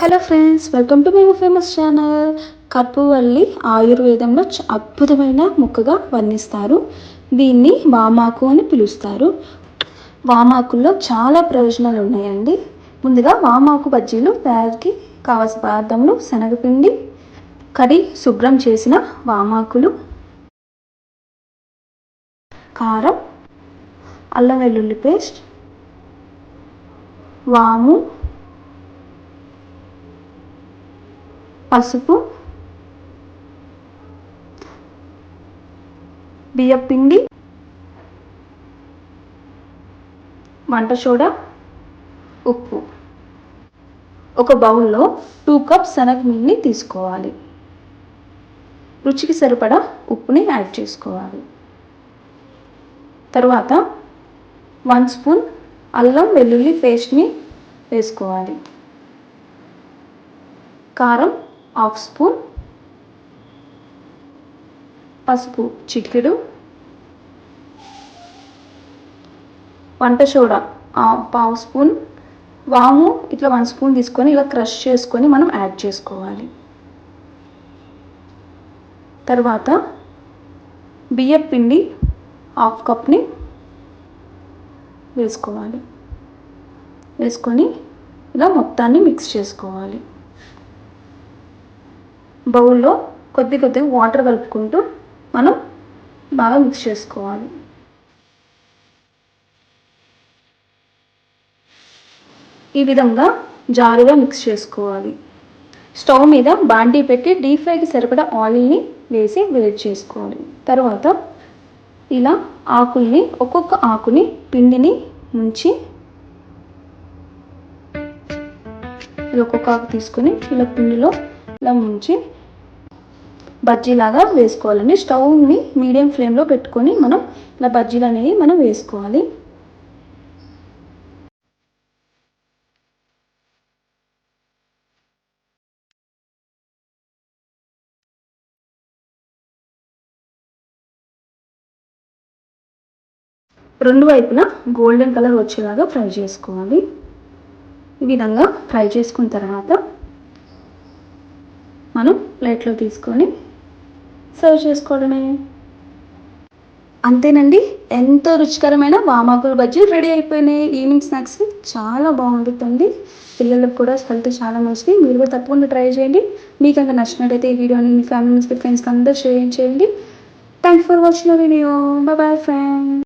Hello friends, welcome to my famous channel. కర్పూవల్లి ఆయుర్వేదంలో అద్భుతమైన మొక్కగా వర్ణిస్తారు. దీన్ని వామాకు అని పిలుస్తారు. వామాకుల్లో చాలా ప్రయోజనాలు ఉన్నాయండి. ముందుగా వామాకు బజ్జీలు తయారీకి కావాల్సిన పదార్థములు: శనగపిండి, కడి శుభ్రం చేసిన వామాకులు, కారం, అల్లం వెల్లుల్లి పేస్ట్, వాము, పసుపు, బియ్యపిండి, వంట సోడా, ఉప్పు. ఒక బౌల్లో 2 కప్స్ శనగపిండిని తీసుకోవాలి. రుచికి సరిపడా ఉప్పుని యాడ్ చేసుకోవాలి. తరువాత 1 స్పూన్ అల్లం వెల్లుల్లి పేస్ట్ని వేసుకోవాలి. కారం 1/2 స్పూన్, పసుపు చిటికెడు, వంట సోడా 1/2 స్పూన్, వాము ఇట్లా 1 స్పూన్ తీసుకొని ఇలా క్రష్ చేసుకొని మనం యాడ్ చేసుకోవాలి. తర్వాత బియ్యం పిండి 1/2 కప్ని వేసుకోవాలి. వేసుకొని ఇలా మొత్తాన్ని మిక్స్ చేసుకోవాలి. బౌల్లో కొద్దిగా వాటర్ కలుపుకుంటూ మనం బాగా మిక్స్ చేసుకోవాలి. ఈ విధంగా జారుగా మిక్స్ చేసుకోవాలి. స్టవ్ మీద బాండీ పెట్టి డీప్ ఫ్రైకి సరిపడా ఆయిల్ని వేసి వేడి చేసుకోవాలి. తర్వాత ఇలా ఆకుల్ని ఒక్కొక్క ఆకుని పిండిని ముంచి ఒక్కొక్క ఆకు తీసుకొని ఇలా పిండిలో ఇలా ముంచి బజ్జీలాగా వేసుకోవాలండి. స్టవ్ని మీడియం ఫ్లేమ్లో పెట్టుకొని మనం ఇలా బజ్జీలు అనేవి మనం వేసుకోవాలి. రెండు వైపులా గోల్డెన్ కలర్ వచ్చేలాగా ఫ్రై చేసుకోవాలి. ఈ విధంగా ఫ్రై చేసుకున్న తర్వాత మనం ప్లేట్లో తీసుకొని సర్వ్ చేసుకోవడమే. అంతేనండి, ఎంతో రుచికరమైన వామాకుల బజ్జీ రెడీ అయిపోయినాయి. ఈవినింగ్ స్నాక్స్ చాలా బాగుంటుంది. పిల్లలకు కూడా హెల్త్ చాలా మంచిది. మీరు కూడా తప్పకుండా ట్రై చేయండి. మీకు కనుక నచ్చినట్టయితే ఈ వీడియోని మీ ఫ్యామిలీ ఫ్రెండ్స్కి అందరూ షేర్ చేయండి. Thanks for watching the video. Bye friends.